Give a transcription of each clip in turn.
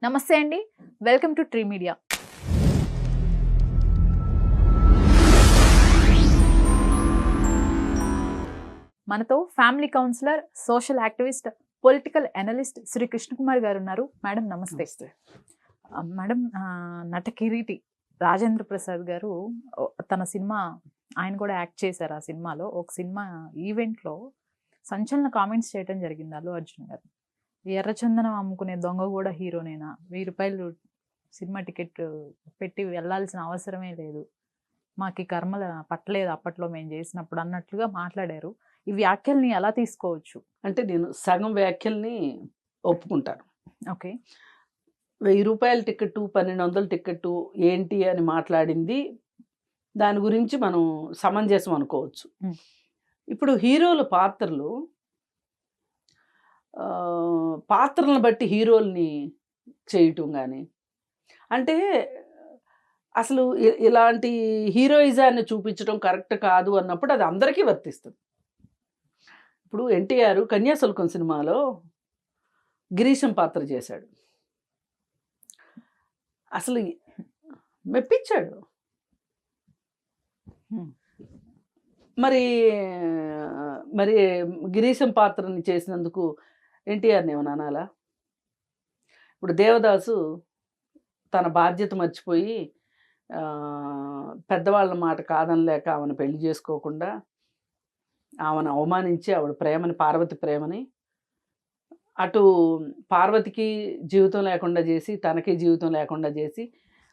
నమస్తే అండి. Welcome to Tree Media. మనతో family counsellor, social activist, political analyst Shri Krishnakumar గారు ఉన్నారు. మేడం నమస్తే. మేడం నట కిరీటి రాజేంద్ర ప్రసాద్ గారు తన సినిమా ఆయన కూడా యాక్ట్ చేశారు. ఆ సినిమాలో ఒక సినిమా ఈవెంట్లో సంచలన కామెంట్స్ చేయడం జరిగింది అల్లు అర్జున్ గారు. ఎర్రచందనం అమ్ముకునే దొంగ కూడా హీరోనేనా, ₹1000 సినిమా టికెట్ పెట్టి వెళ్ళాల్సిన అవసరమే లేదు, మాకు ఈ కర్మల పట్టలేదు అప్పట్లో మేము చేసినప్పుడు అన్నట్లుగా మాట్లాడారు. ఈ వ్యాఖ్యల్ని ఎలా తీసుకోవచ్చు? అంటే నేను సగం వ్యాఖ్యల్ని ఒప్పుకుంటాను. ఓకే. ₹1000 టికెట్టు, 1200 టికెట్టు ఏంటి అని మాట్లాడింది, దాని గురించి మనం సమంజసం అనుకోవచ్చు. ఇప్పుడు హీరోల పాత్రలు పాత్రలను బట్టి హీరోల్ని చేయటం కానీ, అంటే అసలు ఇలాంటి హీరోయిజాన్ని చూపించడం కరెక్ట్ కాదు అన్నప్పుడు అది అందరికీ వర్తిస్తుంది. ఇప్పుడు ఎన్టీఆర్ కన్యాశుల్కం సినిమాలో గిరీశం పాత్ర చేశాడు. అసలు మెప్పించాడు. మరి మరి గిరీశం పాత్రని చేసినందుకు ఎన్టీఆర్ని ఏమన్నా అనాలా? ఇప్పుడు దేవదాసు తన బాధ్యత మర్చిపోయి పెద్దవాళ్ళ మాట కాదనలేక ఆమెను పెళ్లి చేసుకోకుండా ఆమెను అవమానించి ఆవిడ ప్రేమని, పార్వతి ప్రేమని అటు పార్వతికి జీవితం లేకుండా చేసి, తనకి జీవితం లేకుండా చేసి,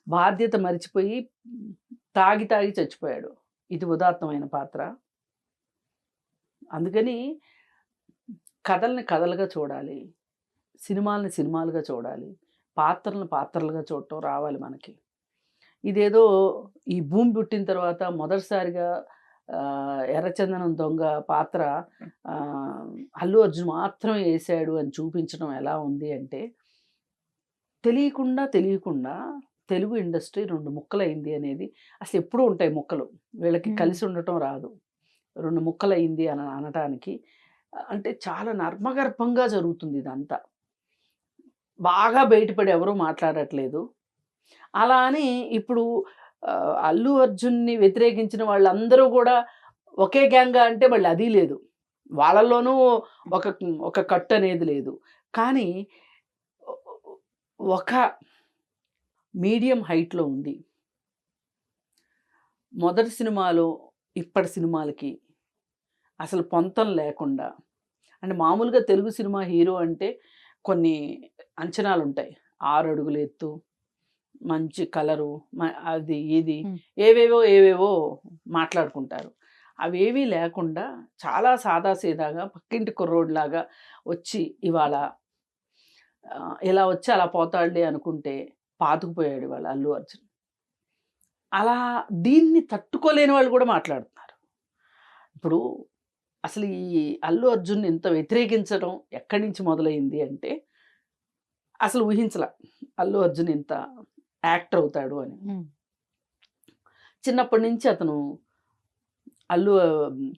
బాధ్యత మర్చిపోయి తాగి తాగి చచ్చిపోయాడు. ఇది ఉదాత్తమైన పాత్ర. అందుకని కథల్ని కథలుగా చూడాలి, సినిమాలని సినిమాలుగా చూడాలి, పాత్రలను పాత్రలుగా చూడటం రావాలి మనకి. ఇదేదో ఈ భూమి పుట్టిన తర్వాత మొదటిసారిగా ఎర్రచందనం దొంగ పాత్ర అల్లు అర్జున్ మాత్రమే వేసాడు అని చూపించడం ఎలా ఉంది అంటే, తెలియకుండా తెలుగు ఇండస్ట్రీ 2 ముక్కలైంది అనేది అసలు ఎప్పుడూ ఉంటాయి ముక్కలు, వీళ్ళకి కలిసి ఉండటం రాదు. 2 ముక్కలైంది అని అనటానికి అంటే చాలా నర్మగర్భంగా జరుగుతుంది ఇదంతా. బాగా బయటపడి ఎవరూ మాట్లాడట్లేదు. అలా అని ఇప్పుడు అల్లు అర్జున్ని వ్యతిరేకించిన వాళ్ళందరూ కూడా ఒకే గ్యాంగా అంటే మళ్ళీ అది లేదు. వాళ్ళల్లోనూ ఒక కట్ అనేది లేదు. కానీ ఒక మీడియం హైట్లో ఉంది. మొదటి సినిమాలో ఇప్పటి సినిమాలకి అసలు పొంతం లేకుండా, అంటే మామూలుగా తెలుగు సినిమా హీరో అంటే కొన్ని అంచనాలు ఉంటాయి. 6 అడుగుల ఎత్తు, మంచి కలరు, అది ఇది ఏవేవో మాట్లాడుకుంటారు. అవేవీ లేకుండా చాలా సాదాసీదాగా పక్కింటి కుర్రోడ్లాగా వచ్చి ఇవాళ ఇలా వచ్చి అలా పోతాడులే అనుకుంటే పాతుకుపోయాడు ఇవాళ అల్లు అర్జున్. అలా దీన్ని తట్టుకోలేని వాళ్ళు కూడా మాట్లాడుతున్నారు. ఇప్పుడు అసలు ఈ అల్లు అర్జున్ ఇంత వ్యతిరేకించడం ఎక్కడి నుంచి మొదలైంది అంటే, అసలు ఊహించలా అల్లు అర్జున్ ఇంత యాక్టర్ అవుతాడు అని. చిన్నప్పటి నుంచి అతను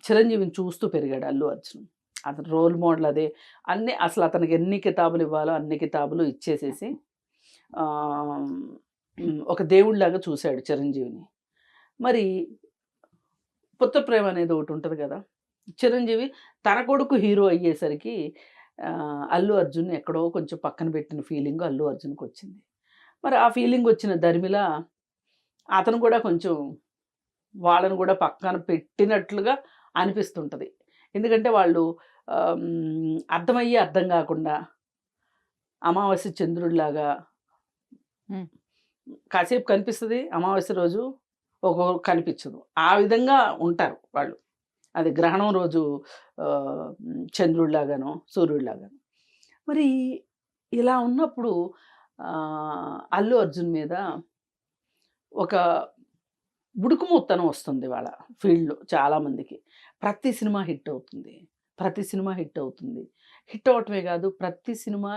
చిరంజీవిని చూస్తూ పెరిగాడు అల్లు అర్జున్. అతను రోల్ మోడల్ అదే. అసలు అతనికి ఎన్ని కితాబులు ఇవ్వాలో అన్ని కితాబులు ఇచ్చేసేసి ఒక దేవుడిలాగా చూశాడు చిరంజీవిని. మరి పుత్రప్రేమ అనేది ఒకటి ఉంటుంది కదా. చిరంజీవి తన కొడుకు హీరో అయ్యేసరికి అల్లు అర్జున్ ఎక్కడో కొంచెం పక్కన పెట్టిన ఫీలింగ్ అల్లు అర్జున్కి వచ్చింది. మరి ఆ ఫీలింగ్ వచ్చిన దరిమిలా అతను కూడా కొంచెం వాళ్ళను కూడా పక్కన పెట్టినట్లుగా అనిపిస్తుంటుంది. ఎందుకంటే వాళ్ళు అర్థమయ్యి అర్థం కాకుండా అమావాస్య చంద్రుడిలాగా కాసేపు కనిపిస్తుంది, అమావాస్య రోజు ఒక్కొక్క కనిపించదు. ఆ విధంగా ఉంటారు వాళ్ళు. అది గ్రహణం రోజు చంద్రుడిలాగానో సూర్యుడిలాగానో. మరి ఇలా ఉన్నప్పుడు అల్లు అర్జున్ మీద ఒక ఉడుకుమూతనం వస్తుంది వాళ్ళ ఫీల్డ్లో చాలామందికి. ప్రతి సినిమా హిట్ అవుతుంది. హిట్ అవటమే కాదు, ప్రతి సినిమా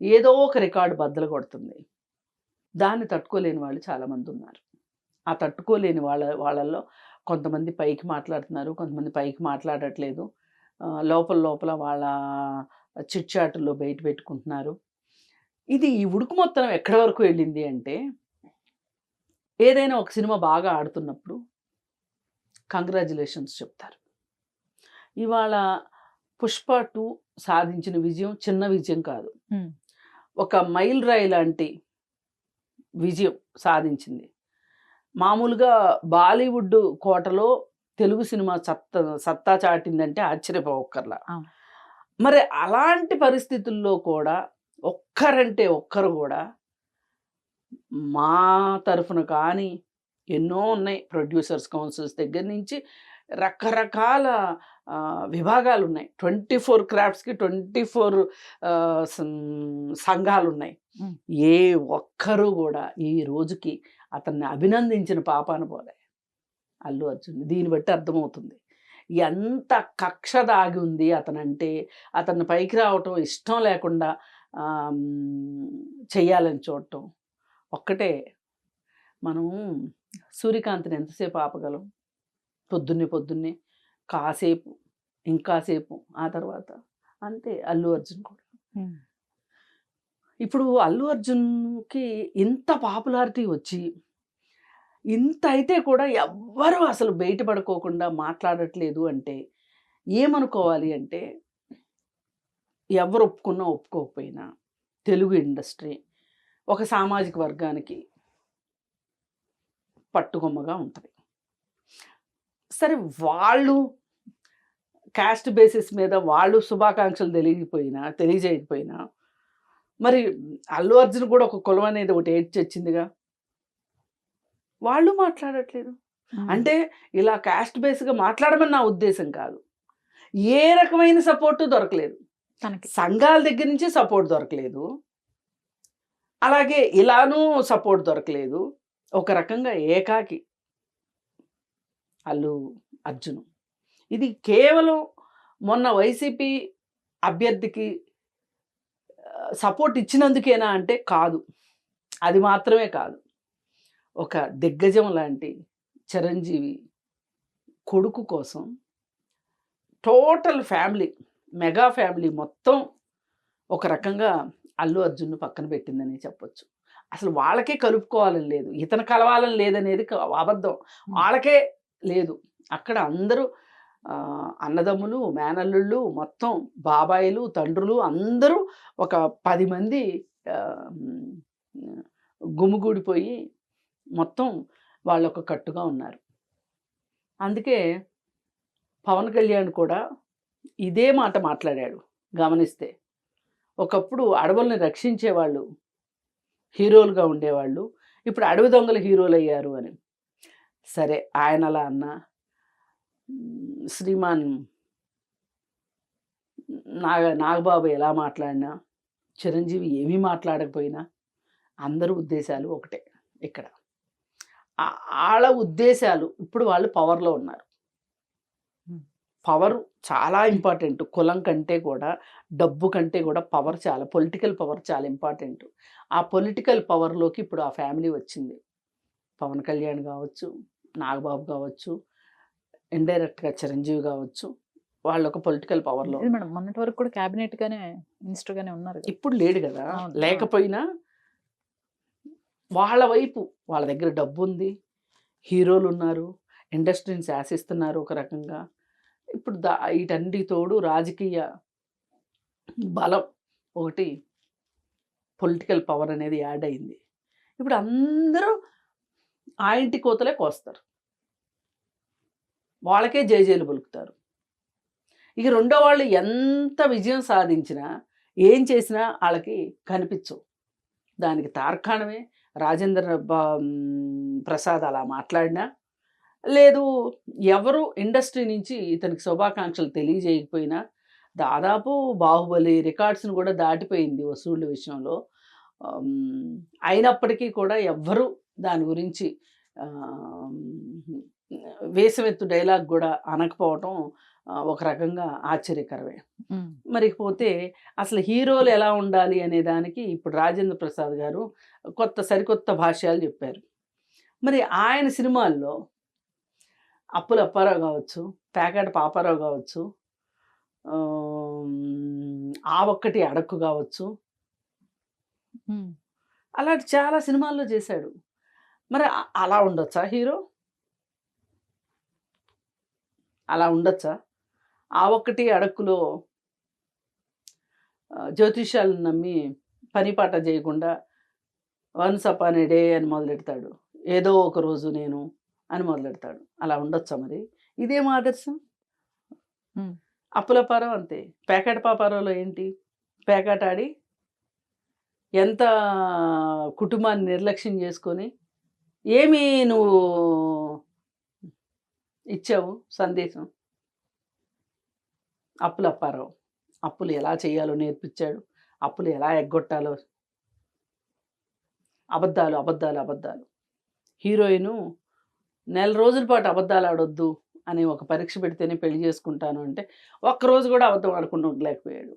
ఏదో ఒక రికార్డు బద్దలు కొడుతుంది. దాన్ని తట్టుకోలేని వాళ్ళు చాలామంది ఉన్నారు. ఆ తట్టుకోలేని వాళ్ళల్లో కొంతమంది పైకి మాట్లాడుతున్నారు, కొంతమంది పైకి మాట్లాడట్లేదు. లోపల వాళ్ళ చిట్చాటుల్లో బయట పెట్టుకుంటున్నారు. ఇది ఈ ఉడుకు మొత్తం ఎక్కడి వరకు వెళ్ళింది అంటే, ఏదైనా ఒక సినిమా బాగా ఆడుతున్నప్పుడు కంగ్రాచ్యులేషన్స్ చెప్తారు. ఇవాళ 'పుష్ప 2' సాధించిన విజయం చిన్న విజయం కాదు. హ్మ్. ఒక మైలురాయి లాంటి విజయం సాధించింది. మామూలుగా బాలీవుడ్ కోటలో తెలుగు సినిమా సత్తా చాటిందంటే ఆశ్చర్యపోవక్కర్లా. అవును. మరి అలాంటి పరిస్థితుల్లో కూడా ఒక్కరంటే ఒక్కరు కూడా మా తరఫున కానీ ఎన్నో ఉన్నాయి. ప్రొడ్యూసర్స్ కౌన్సిల్స్ దగ్గర నుంచి రకరకాల విభాగాలున్నాయి. 24 క్రాఫ్ట్స్‌కి 24 సంఘాలున్నాయి. హ్మ్. ఏ ఒక్కరు గూడా ఈ రోజుకి అతన్ని అభినందించిన పాపాన పోలే. అల్లు అర్జున్. దీన్ని బట్టి అర్థమవుతుంది. ఎంత కక్ష దాగి ఉంది అతనంటే, అతన్ని పైకి రావటం ఇష్టం లేకుండా చెయ్యాలని చూడటం. ఒక్కటే మనం సూర్యకాంతిని ఎంతసేపు ఆపగలం? పొద్దున్నే కాసేపు, ఇంకాసేపు, ఆ తర్వాత అంతే అల్లు అర్జున్ కూడా. హ్మ్. ఇప్పుడు అల్లు అర్జున్‌కి ఇంత పాపులారిటీ వచ్చి, ఇంత అయితే కూడా ఎవ్వరు అసలు బయట పడుకోకుండా మాట్లాడట్లేదు అంటే, ఏమనుకోవాలి అంటే, ఎవరు ఒప్పుకున్నా, ఒప్పుకోకపోయినా తెలుగు ఇండస్ట్రీ ఒక సామాజిక వర్గానికి పట్టుకొమ్మగా ఉంటది. సరే వాళ్ళు కాస్ట్ బేసిస్ మీద వాళ్ళు శుభాకాంక్షలు తెలియజేయకపోయినా మరి అల్లు అర్జున్ కూడా ఒక కులం అనేది ఒకటి ఏడ్చొచ్చిందిగా. వాళ్ళు మాట్లాడట్లేదు. హ్మ్. అంటే ఇలా కాస్ట్ బేస్‌గా మాట్లాడమని నా ఉద్దేశం కాదు. ఏ రకమైన సపోర్టు దొరకలేదు. తనకి. సంఘాల దగ్గర నుంచి సపోర్ట్ దొరకలేదు. అలాగే ఇలానూ సపోర్ట్ దొరకలేదు. ఒక రకంగా ఏకాకి అల్లు అర్జున్. ఇది కేవలం మొన్న వైసీపీ అభ్యర్థికి సపోర్ట్ ఇచ్చినందుకేనా అంటే కాదు. అది మాత్రమే కాదు. ఒక దిగ్గజం లాంటి చిరంజీవి కొడుకు కోసం టోటల్ ఫ్యామిలీ, మెగా ఫ్యామిలీ మొత్తం ఒక రకంగా అల్లు అర్జున్‌ను పక్కన పెట్టిందని చెప్పొచ్చు. అసలు వాళ్ళకే కలుపుకోవాలని లేదు. ఇతను కలవాలని లేదనేది అబద్ధం. వాళ్ళకే లేదు. అక్కడ అందరూ అన్నదమ్ములు, మేనల్లుళ్ళు, మొత్తం బాబాయిలు, తండ్రులు అందరూ ఒక 10 మంది గుమిగూడిపోయి మొత్తం వాళ్ళొక కట్టుగా ఉన్నారు. అందుకే పవన్ కళ్యాణ్ కూడా ఇదే మాట మాట్లాడాడు గమనిస్తే. ఒకప్పుడు అడవుల్ని రక్షించేవాళ్ళు హీరోలుగా ఉండేవాళ్ళు. ఇప్పుడు అడవి దొంగలు హీరోలయ్యారు అని. సరే ఆయన అలా అన్నా, శ్రీమాన్ నాగబాబు ఎలా మాట్లాడినా, చిరంజీవి ఏమీ మాట్లాడకపోయినా అందరి ఉద్దేశాలు ఒకటే ఇక్కడ. ఆళ్ళ ఉద్దేశాలు ఇప్పుడు వాళ్ళు పవర్‌లో ఉన్నారు. పవర్ చాలా ఇంపార్టెంట్. కులం కంటే కూడా, డబ్బు కంటే కూడా పవర్ చాలా, పొలిటికల్ పవర్ చాలా ఇంపార్టెంట్. ఆ పొలిటికల్ పవర్‌లోకి ఇప్పుడు ఆ ఫ్యామిలీ వచ్చింది. పవన్ కళ్యాణ్ కావచ్చు, నాగబాబు కావచ్చు, ఇండైరెక్ట్‌గా చిరంజీవి కావచ్చు. వాళ్ళొక పొలిటికల్ పవర్‌లో లేదు మేడం. మొన్నటి వరకు కూడా క్యాబినెట్ గానే, మినిస్టర్ గానే ఉన్నారు కదా. ఇప్పుడు లేడు కదా. అవును. లేకపోయినా వాళ్ళ వైపు వాళ్ళ దగ్గర డబ్బుంది, హీరోలున్నారు, ఇండస్ట్రీని శాసిస్తున్నారు ఒక రకంగా. ఇప్పుడు వీటన్నిటికి తోడు రాజకీయ బలం ఒకటి, పొలిటికల్ పవర్ అనేది యాడ్ అయింది. ఇప్పుడు అందరూ ఆ ఇంటి కోతలే కోస్తారు. వాళ్ళకే జేజేలు పలుకుతారు. ఇక రెండో వాళ్ళు ఎంత విజయం సాధించినా, ఏం చేసినా ఆళ్ళకి కనిపించవు. దానికి తార్కాణమే రాజేంద్ర ప్రసాద్ అలా మాట్లాడినా, లేదు ఎవరు ఇండస్ట్రీ నుంచి ఇతనికి శుభాకాంక్షలు తెలియజేయకపోయినా, దాదాపు 'బాహుబలి' రికార్డ్స్‌ని కూడా దాటిపోయింది వసూళ్ళ విషయంలో. అయినప్పటికీ కూడా ఎవ్వరు దాని గురించి వేసమెత్తు డైలాగ్ కూడా అనకపోవటం ఒక రకంగా ఆశ్చర్యకరమే. మరి పోతే అసలు హీరోలు ఎలా ఉండాలి అనే దానికి ఇప్పుడు రాజేంద్ర ప్రసాద్ గారు సరికొత్త భాష్యాలు చెప్పారు. మరి ఆయన సినిమాల్లో అప్పుల అప్పారావు కావచ్చు, పేకాట పాపారావు కావచ్చు, ఆ ఒక్కటి అడక్కు కావచ్చు, ఉమ్, అలాంటి చాలా సినిమాల్లో చేశాడు. మరి అలా ఉండొచ్చా హీరో? అలా ఉండొచ్చా? ఆ ఒక్కటి అడక్కులో జ్యోతిష్యాలను నమ్మి పని పాట చేయకుండా వన్స్ అపాన్ ఎ డే అని మొదలెడతాడు. ఏదో ఒక రోజు నేను అని మొదలెడతాడు. అలా ఉండొచ్చా మరి? ఇదేం ఆదర్శం? ఉమ్, అప్పులపారం అంతే. పేకాట పాపారావులో ఏంటి? పేకాట ఆడి ఎంత కుటుంబాన్ని నిర్లక్ష్యం చేసుకొని, ఏమి నువ్వు ఇచ్చావు సందేశం? అప్పులప్పారావు. అప్పులు ఎలా చేయాలో నేర్పించాడు. అప్పులు ఎలా ఎగ్గొట్టాలో అబద్ధాలు, అబద్ధాలు, అబద్ధాలు. హీరోయిను నెల రోజుల పాటు అబద్ధాలు ఆడొద్దు అని ఒక పరీక్ష పెడితేనే పెళ్లి చేసుకుంటాను అంటే, ఒక్కరోజు కూడా అబద్ధం ఆడకుండా ఉండలేకపోయాడు.